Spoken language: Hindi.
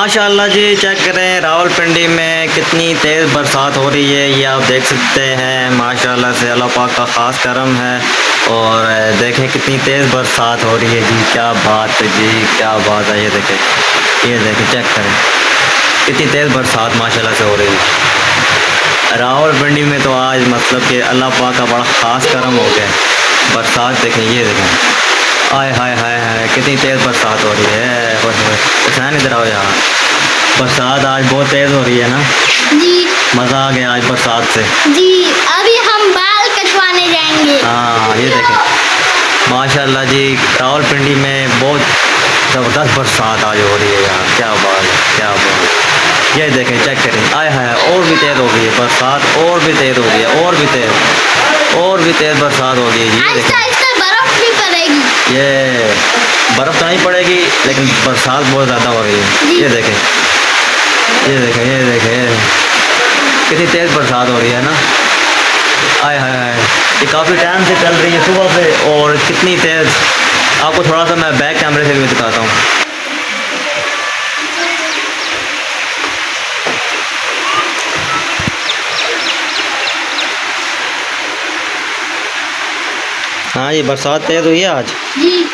माशाल्लाह जी, चेक करें रावलपिंडी में कितनी तेज़ बरसात हो रही है। ये आप देख सकते हैं माशाल्लाह से अल्लाह पाक का ख़ास करम है। और देखें कितनी तेज़ बरसात हो रही है जी, क्या बात है जी, क्या बात है। ये देखें चेक करें कितनी तेज़ बरसात माशाल्लाह से हो रही है रावलपिंडी में। तो आज मतलब कि अल्लाह पाक का बड़ा ख़ास करम हो गया। बरसात देखें, ये देखें, आय हाय हाय हाय कितनी तेज़ बरसात हो रही है। हुसैन इधर आओ यार, बरसात आज बहुत तेज़ हो रही है ना जी। मज़ा आ गया आज बरसात से जी। अभी हम बाल कटवाने जाएंगे। हाँ ये देखें माशाल्लाह जी, रावलपिंडी में बहुत ज़बरदस्त बरसात आज हो रही है यार, क्या बात है, क्या बात है। ये देखें चेक करें, आय हाय और भी तेज़ हो गई है बरसात, और भी तेज़ हो गई है, और भी तेज़ बरसात हो गई है। ये देखें बर्फ भी पड़ेगी। ये बर्फ़ तो नहीं पड़ेगी लेकिन बरसात बहुत ज़्यादा हो रही है। ये देखें, ये देखें, ये देखें कितनी तेज़ बरसात हो रही है ना। आय हाय हाय, ये काफ़ी टाइम से चल रही है सुबह से, और कितनी तेज़। आपको थोड़ा सा मैं बैक कैमरे से भी दिखाता हूँ। हाँ ये बरसात तेज़ हुई है आज। जी।